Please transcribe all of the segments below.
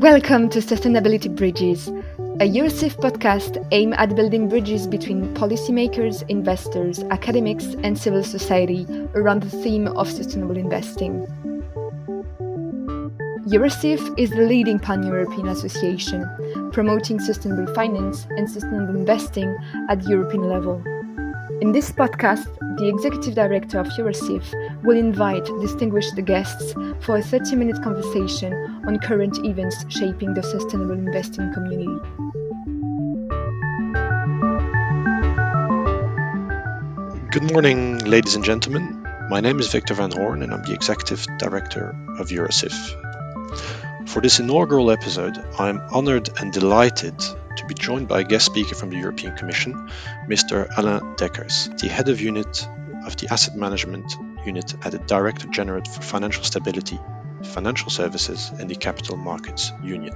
Welcome to Sustainability Bridges, a Eurosif podcast aimed at building bridges between policymakers, investors, academics, and civil society around the theme of sustainable investing. Eurosif is the leading pan-European association promoting sustainable finance and sustainable investing at the European level. In this podcast, the Executive Director of Eurosif will invite distinguished guests for a 30-minute conversation on current events shaping the sustainable investing community. Good morning, ladies and gentlemen. My name is Victor van Hoorn and I'm the Executive Director of Eurosif. For this inaugural episode, I am honored and delighted to be joined by a guest speaker from the European Commission, Mr. Alain Deckers, the Head of Unit of the Asset Management Unit at the Directorate-General for Financial Stability, Financial Services and the Capital Markets Union.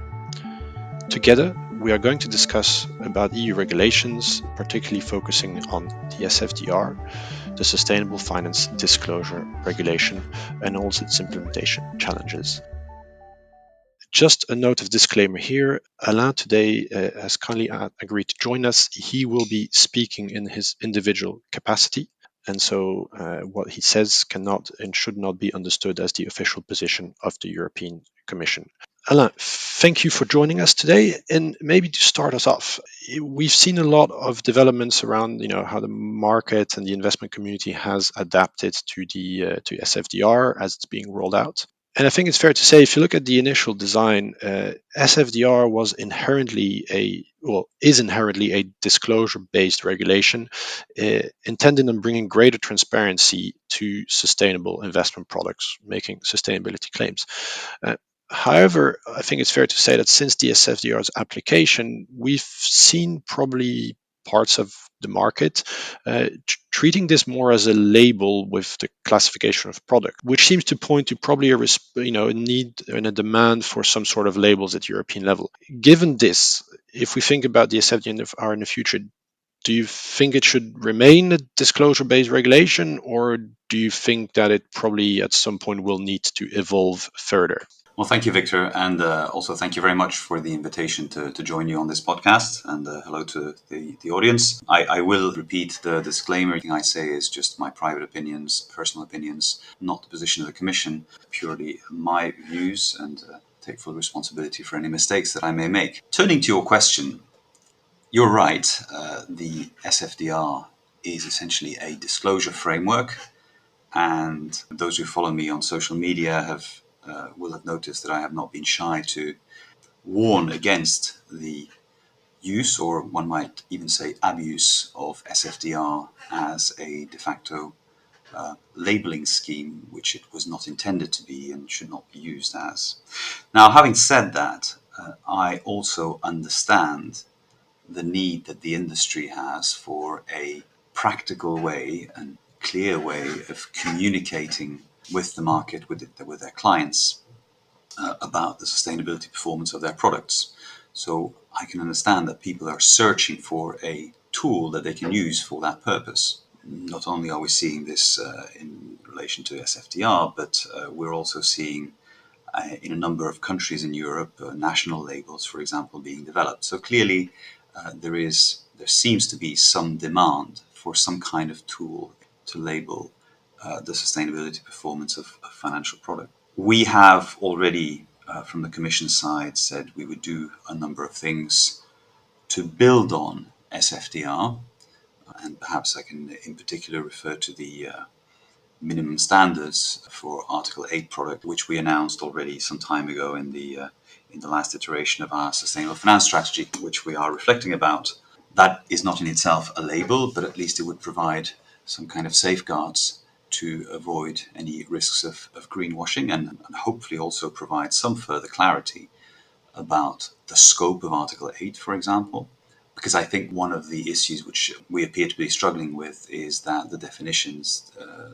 Together, we are going to discuss about EU regulations, particularly focusing on the SFDR, the Sustainable Finance Disclosure Regulation, and also its implementation challenges. Just a note of disclaimer here, Alain today has kindly agreed to join us. He will be speaking in his individual capacity, and so what he says cannot and should not be understood as the official position of the European Commission. Alain, thank you for joining us today. And maybe to start us off, we've seen a lot of developments around, how the market and the investment community has adapted to to SFDR as it's being rolled out. And I think it's fair to say, if you look at the initial design, SFDR is inherently a disclosure-based regulation intended on bringing greater transparency to sustainable investment products, making sustainability claims. However, I think it's fair to say that since the SFDR's application, we've seen probably parts of the market treating this more as a label with the classification of product, which seems to point to probably a need and a demand for some sort of labels at European level. Given this, if we think about the SFDR in the future, do you think it should remain a disclosure-based regulation, or do you think that it probably at some point will need to evolve further? Well, thank you, Victor, and also thank you very much for the invitation to join you on this podcast, and hello to the audience. I will repeat the disclaimer. Everything I say is just my private opinions, personal opinions, not the position of the Commission, purely my views, and take full responsibility for any mistakes that I may make. Turning to your question, you're right, the SFDR is essentially a disclosure framework, and those who follow me on social media will have noticed that I have not been shy to warn against the use, or one might even say abuse, of SFDR as a de facto labeling scheme, which it was not intended to be and should not be used as. Now, having said that, I also understand the need that the industry has for a practical way and clear way of communicating with the market, with their clients, about the sustainability performance of their products. So I can understand that people are searching for a tool that they can use for that purpose. Not only are we seeing this in relation to SFDR, but we're also seeing in a number of countries in Europe, national labels, for example, being developed. So clearly there seems to be some demand for some kind of tool to label the sustainability performance of financial product. We have already, from the Commission side, said we would do a number of things to build on SFDR, and perhaps I can in particular refer to the minimum standards for Article 8 product, which we announced already some time ago in the last iteration of our sustainable finance strategy, which we are reflecting about. That is not in itself a label, but at least it would provide some kind of safeguards to avoid any risks of greenwashing, and hopefully also provide some further clarity about the scope of Article 8, for example. Because I think one of the issues which we appear to be struggling with is that the definitions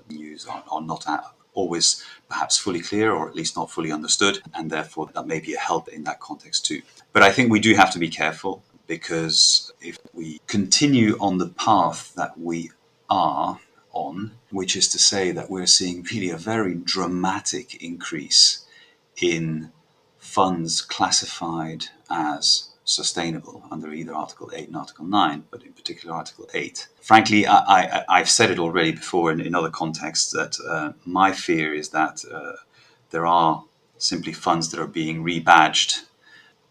used are not always perhaps fully clear, or at least not fully understood, and therefore that may be a help in that context too. But I think we do have to be careful, because if we continue on the path that we are on, which is to say that we're seeing really a very dramatic increase in funds classified as sustainable under either Article 8 and Article 9, but in particular Article 8. Frankly, I've said it already before in other contexts that my fear is that there are simply funds that are being rebadged,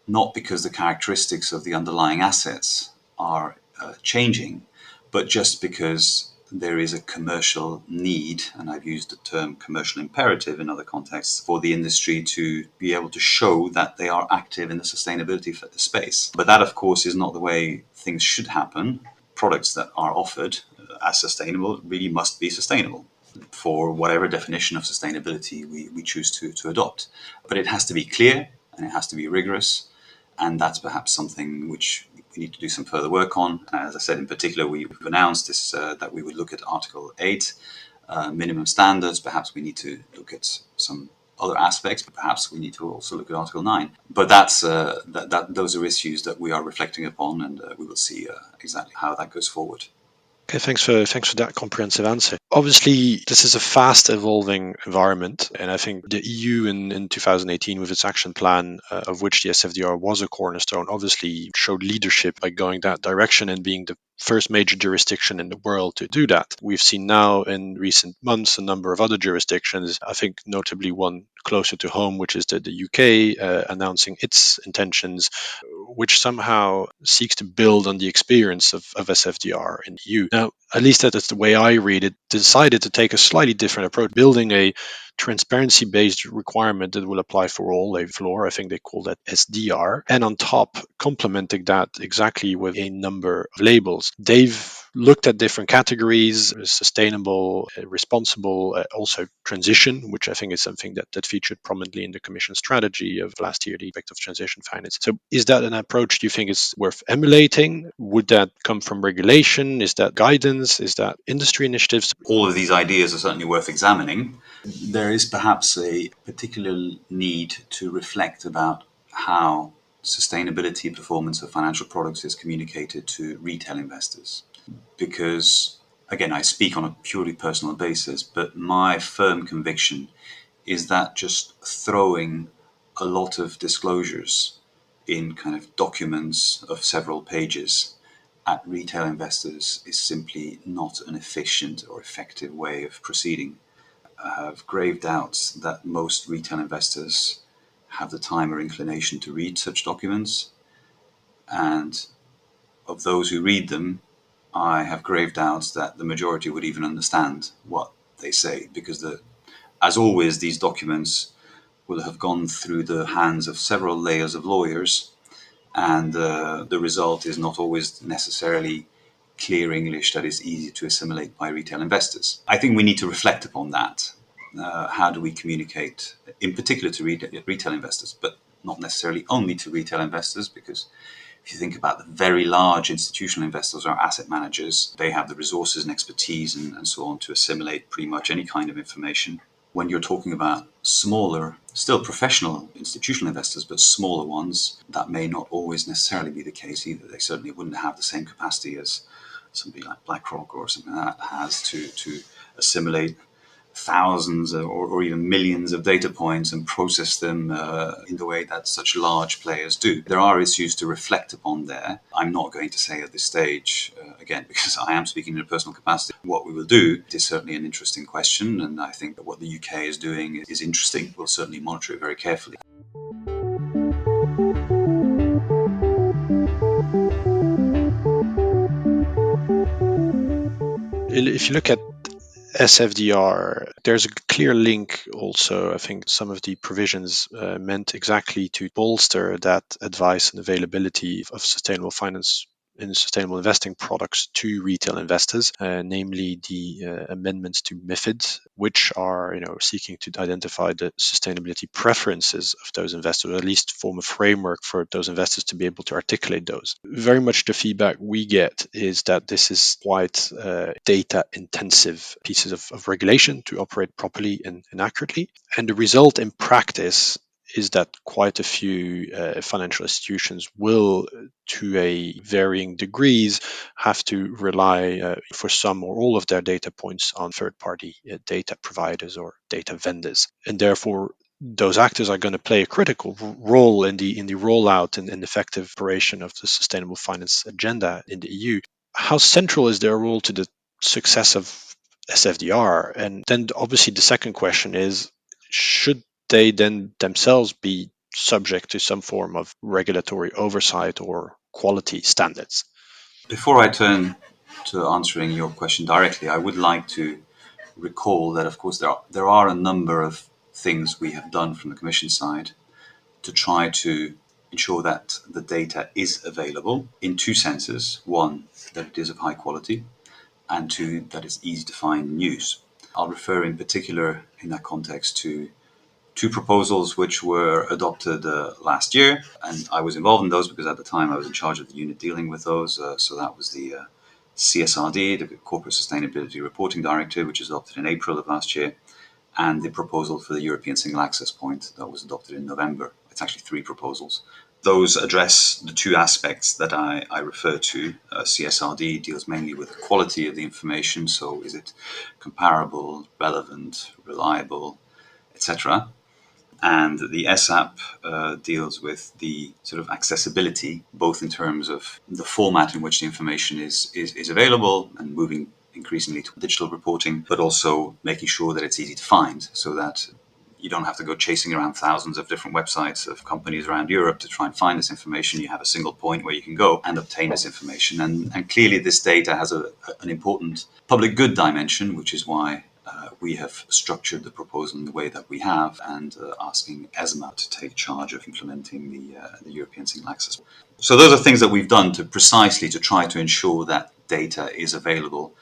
not because the characteristics of the underlying assets are changing, but just because there is a commercial need, and I've used the term commercial imperative in other contexts, for the industry to be able to show that they are active in the sustainability space. But that, of course, is not the way things should happen. Products that are offered as sustainable really must be sustainable for whatever definition of sustainability we choose to adopt. But it has to be clear and it has to be rigorous, and that's perhaps something which we need to do some further work on. As I said, in particular, we've announced this that we would look at Article 8, minimum standards. Perhaps we need to look at some other aspects, but perhaps we need to also look at Article 9. But those are issues that we are reflecting upon, and we will see exactly how that goes forward. Okay, thanks for that comprehensive answer. Obviously, this is a fast evolving environment, and I think the EU in 2018 with its action plan, of which the SFDR was a cornerstone, obviously showed leadership by going that direction and being the first major jurisdiction in the world to do that. We've seen now in recent months a number of other jurisdictions, I think notably one closer to home, which is the UK, announcing its intentions, which somehow seeks to build on the experience of SFDR in the EU. Now, at least that's the way I read it, decided to take a slightly different approach, building a transparency-based requirement that will apply for all, a floor, I think they call that SDR, and on top, complementing that exactly with a number of labels. They've looked at different categories: sustainable, responsible, also transition, which I think is something that featured prominently in the Commission strategy of last year, the effect of transition finance. So is that an approach do you think is worth emulating? Would that come from regulation? Is that guidance? Is that industry initiatives? All of these ideas are certainly worth examining. There is perhaps a particular need to reflect about how sustainability performance of financial products is communicated to retail investors. Because, again, I speak on a purely personal basis, but my firm conviction is that just throwing a lot of disclosures in kind of documents of several pages at retail investors is simply not an efficient or effective way of proceeding. I have grave doubts that most retail investors have the time or inclination to read such documents, and of those who read them, I have grave doubts that the majority would even understand what they say, because as always, these documents will have gone through the hands of several layers of lawyers, and the result is not always necessarily clear English that is easy to assimilate by retail investors. I think we need to reflect upon that. How do we communicate, in particular to retail investors, but not necessarily only to retail investors, because if you think about the very large institutional investors or asset managers, they have the resources and expertise and so on to assimilate pretty much any kind of information. When you're talking about smaller, still professional institutional investors, but smaller ones, that may not always necessarily be the case either. They certainly wouldn't have the same capacity as somebody like BlackRock or something like that has to assimilate thousands or even millions of data points and process them in the way that such large players do. There are issues to reflect upon there. I'm not going to say at this stage, again, because I am speaking in a personal capacity, what we will do. It is certainly an interesting question, and I think that what the UK is doing is interesting. We'll certainly monitor it very carefully. If you look at SFDR, there's a clear link also. I think some of the provisions meant exactly to bolster that advice and availability of sustainable finance in sustainable investing products to retail investors, namely the amendments to MiFID, which are seeking to identify the sustainability preferences of those investors, or at least form a framework for those investors to be able to articulate those. Very much the feedback we get is that this is quite data intensive pieces of regulation to operate properly and accurately. And the result in practice is that quite a few financial institutions will, to a varying degrees, have to rely for some or all of their data points on third-party data providers or data vendors. And therefore, those actors are going to play a critical role in the rollout and effective operation of the sustainable finance agenda in the EU. How central is their role to the success of SFDR? And then obviously the second question is, should they then themselves be subject to some form of regulatory oversight or quality standards? Before I turn to answering your question directly, I would like to recall that, of course, there are a number of things we have done from the Commission side to try to ensure that the data is available in two senses. One, that it is of high quality, and two, that it's easy to find and use. I'll refer in particular in that context to two proposals which were adopted last year, and I was involved in those because at the time I was in charge of the unit dealing with those. So that was the CSRD, the Corporate Sustainability Reporting Directive, which was adopted in April of last year, and the proposal for the European Single Access Point that was adopted in November. It's actually three proposals. Those address the two aspects that I refer to. CSRD deals mainly with the quality of the information, so is it comparable, relevant, reliable, etc. And the SAP deals with the sort of accessibility, both in terms of the format in which the information is available and moving increasingly to digital reporting, but also making sure that it's easy to find so that you don't have to go chasing around thousands of different websites of companies around Europe to try and find this information. You have a single point where you can go and obtain this information. And clearly this data has an important public good dimension, which is why we have structured the proposal in the way that we have, and asking ESMA to take charge of implementing the European Single Access. So those are things that we've done to precisely to try to ensure that data is available,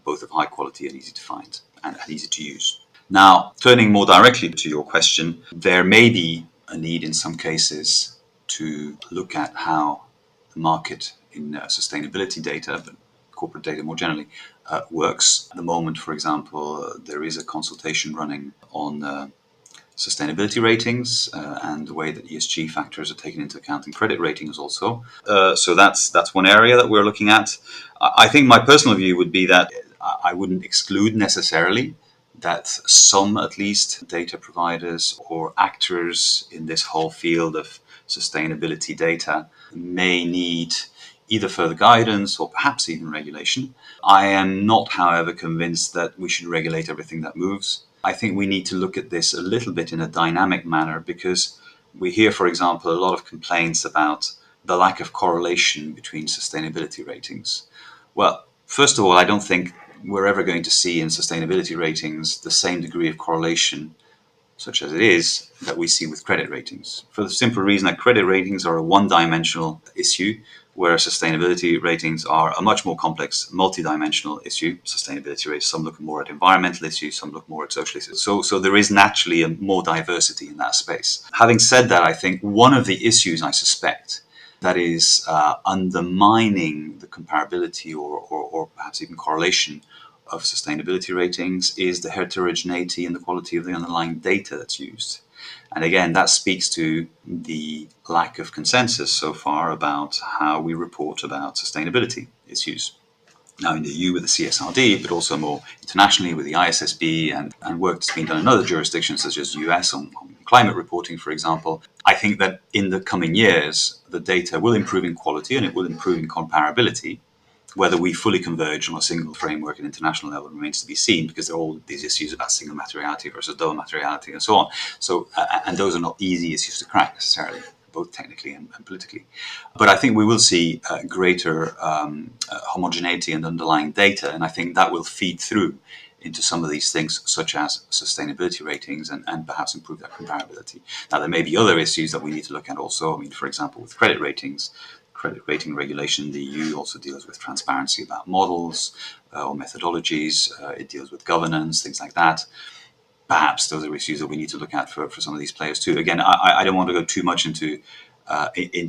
both of high quality and easy to find and easy to use. Now, turning more directly to your question, there may be a need in some cases to look at how the market in sustainability data, but corporate data more generally, works. At the moment, for example, there is a consultation running on sustainability ratings and the way that ESG factors are taken into account in credit ratings also. So that's one area that we're looking at. I think my personal view would be that I wouldn't exclude necessarily that some, at least, data providers or actors in this whole field of sustainability data may need either further guidance or perhaps even regulation. I am not, however, convinced that we should regulate everything that moves. I think we need to look at this a little bit in a dynamic manner, because we hear, for example, a lot of complaints about the lack of correlation between sustainability ratings. Well, first of all, I don't think we're ever going to see in sustainability ratings the same degree of correlation, such as it is, that we see with credit ratings. For the simple reason that credit ratings are a one-dimensional issue, whereas sustainability ratings are a much more complex, multi-dimensional issue. Sustainability ratings, some look more at environmental issues, some look more at social issues. So there is naturally more diversity in that space. Having said that, I think one of the issues, I suspect, that is undermining the comparability or perhaps even correlation of sustainability ratings is the heterogeneity and the quality of the underlying data that's used. And again, that speaks to the lack of consensus so far about how we report about sustainability issues. Now in the EU with the CSRD, but also more internationally with the ISSB and work that's been done in other jurisdictions such as the US on climate reporting, for example. I think that in the coming years, the data will improve in quality and it will improve in comparability. Whether we fully converge on a single framework at international level remains to be seen, because there are all these issues about single materiality versus double materiality and so on. So, and those are not easy issues to crack necessarily, both technically and politically. But I think we will see greater homogeneity in underlying data, and I think that will feed through into some of these things, such as sustainability ratings, and perhaps improve that comparability. Now, there may be other issues that we need to look at also. I mean, for example, with credit ratings, credit rating regulation, the EU also deals with transparency about models or methodologies. It deals with governance, things like that. Perhaps those are issues that we need to look at for some of these players too. Again, I don't want to go too much into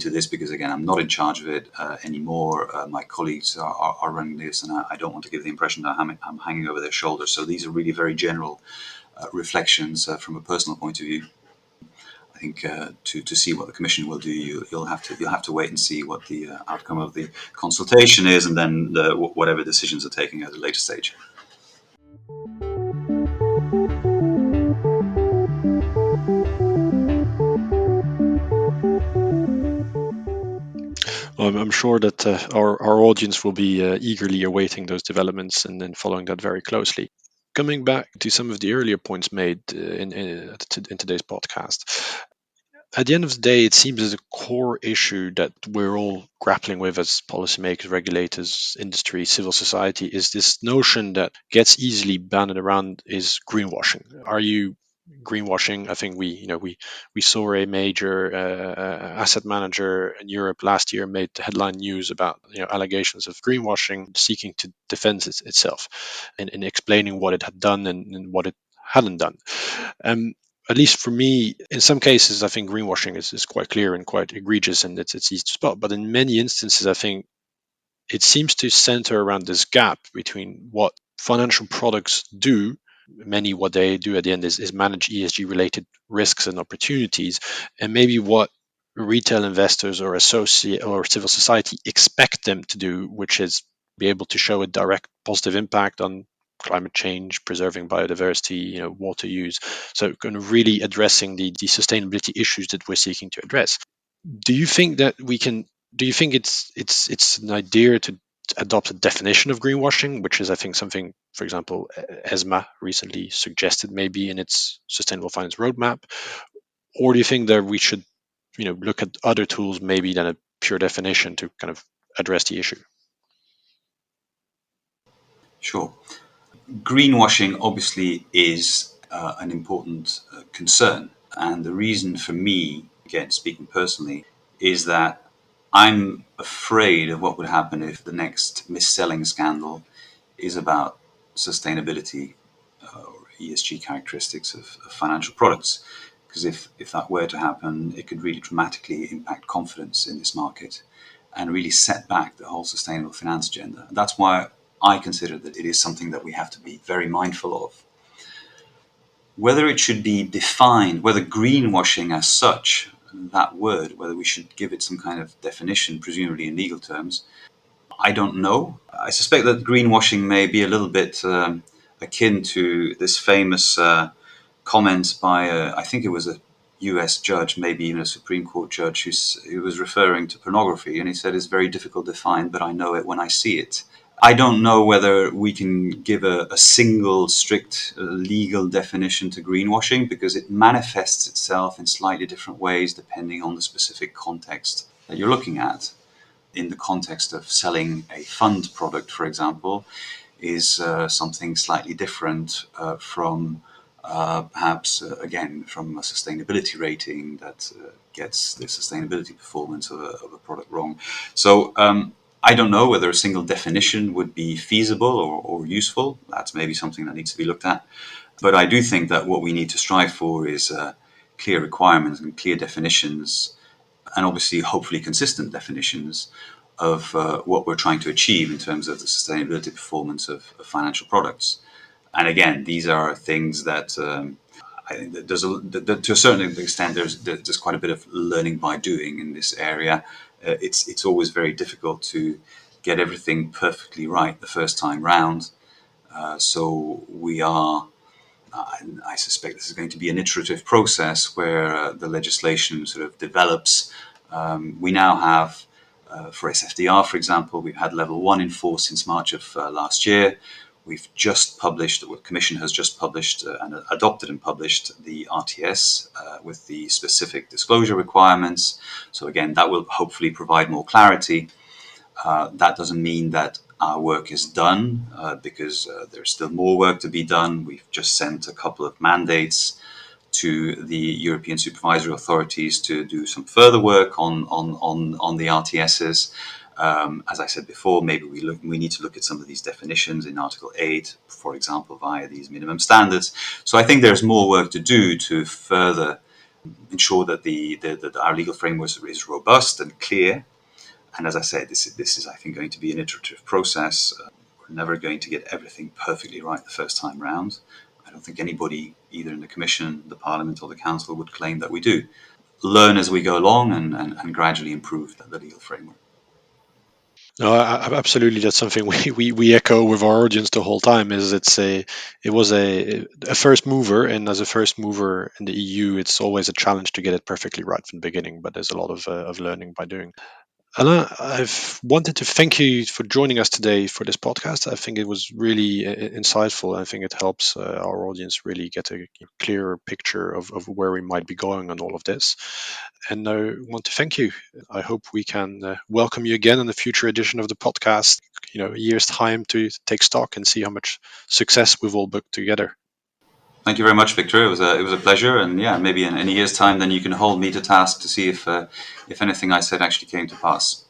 this, because again, I'm not in charge of it anymore. My colleagues are running this, and I don't want to give the impression that I'm hanging over their shoulders. So these are really very general reflections from a personal point of view. I think to see what the Commission will do, you'll have to wait and see what the outcome of the consultation is, and then whatever decisions are taken at a later stage. I'm sure that our audience will be eagerly awaiting those developments and then following that very closely. Coming back to some of the earlier points made in today's podcast, at the end of the day, it seems as a core issue that we're all grappling with as policymakers, regulators, industry, civil society is this notion that gets easily banded around is greenwashing. Are you greenwashing? I think we saw a major asset manager in Europe last year made the headline news about allegations of greenwashing, seeking to defend itself and explaining what it had done and what it hadn't done. At least for me, in some cases, I think greenwashing is quite clear and quite egregious, and it's easy to spot. But in many instances, I think it seems to center around this gap between what financial products do. Many what they do at the end is manage ESG related risks and opportunities, and maybe what retail investors or associate or civil society expect them to do, which is be able to show a direct positive impact on climate change, preserving biodiversity, water use. So kind of really addressing the sustainability issues that we're seeking to address. Do you think that we can? Do you think it's an idea to adopt a definition of greenwashing, which is I think something, for example, ESMA recently suggested maybe in its sustainable finance roadmap, or do you think that we should look at other tools maybe than a pure definition to kind of address the issue? Sure. Greenwashing obviously is an important concern. And the reason for me, again, speaking personally, is that I'm afraid of what would happen if the next mis-selling scandal is about sustainability or ESG characteristics of financial products. Because if that were to happen, it could really dramatically impact confidence in this market and really set back the whole sustainable finance agenda. And that's why I consider that it is something that we have to be very mindful of. Whether it should be defined, whether greenwashing as such, that word, whether we should give it some kind of definition, presumably in legal terms, I don't know. I suspect that greenwashing may be a little bit akin to this famous comment by, I think it was a US judge, maybe even a Supreme Court judge, who was referring to pornography. And he said it's very difficult to find, but I know it when I see it. I don't know whether we can give a single strict legal definition to greenwashing, because it manifests itself in slightly different ways depending on the specific context that you're looking at. In the context of selling a fund product, for example, is something slightly different from perhaps, again, from a sustainability rating that gets the sustainability performance of a product wrong. So I don't know whether a single definition would be feasible or useful. That's maybe something that needs to be looked at. But I do think that what we need to strive for is clear requirements and clear definitions, and obviously, hopefully, consistent definitions of what we're trying to achieve in terms of the sustainability performance of financial products. And again, these are things that I think that to a certain extent, there's quite a bit of learning by doing in this area. It's always very difficult to get everything perfectly right the first time round. So we are. I suspect this is going to be an iterative process where the legislation sort of develops. We now have, for SFDR, for example, we've had level 1 in force since March of last year. We've just published, the Commission has just published and adopted and published the RTS with the specific disclosure requirements. So again, that will hopefully provide more clarity. That doesn't mean that our work is done, because there's still more work to be done. We've just sent a couple of mandates to the European supervisory authorities to do some further work on the RTSs. As I said before, maybe we need to look at some of these definitions in Article 8, for example, via these minimum standards. So I think there's more work to do to further ensure that that our legal framework is robust and clear. And as I said, this is, I think, going to be an iterative process. We're never going to get everything perfectly right the first time round. I don't think anybody, either in the Commission, the Parliament, or the Council, would claim that we do. Learn as we go along and gradually improve the legal framework. No, absolutely. That's something we echo with our audience the whole time. It was a first mover, and as a first mover in the EU, it's always a challenge to get it perfectly right from the beginning. But there's a lot of learning by doing. Alain, I've wanted to thank you for joining us today for this podcast. I think it was really insightful. I think it helps our audience really get a clearer picture of where we might be going on all of this. And I want to thank you. I hope we can welcome you again in a future edition of the podcast, a year's time to take stock and see how much success we've all booked together. Thank you very much, Victor. It was a pleasure, and yeah, maybe in a year's time, then you can hold me to task to see if anything I said actually came to pass.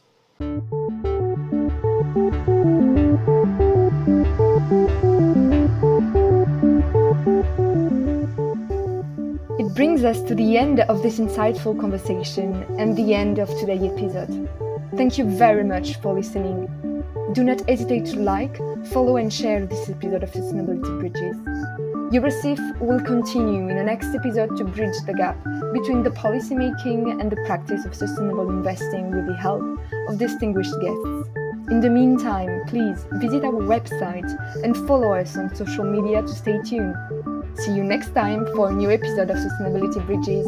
It brings us to the end of this insightful conversation and the end of today's episode. Thank you very much for listening. Do not hesitate to like, follow and share this episode of Sustainability Bridges. Eurosif will continue in the next episode to bridge the gap between the policymaking and the practice of sustainable investing with the help of distinguished guests. In the meantime, please visit our website and follow us on social media to stay tuned. See you next time for a new episode of Sustainability Bridges.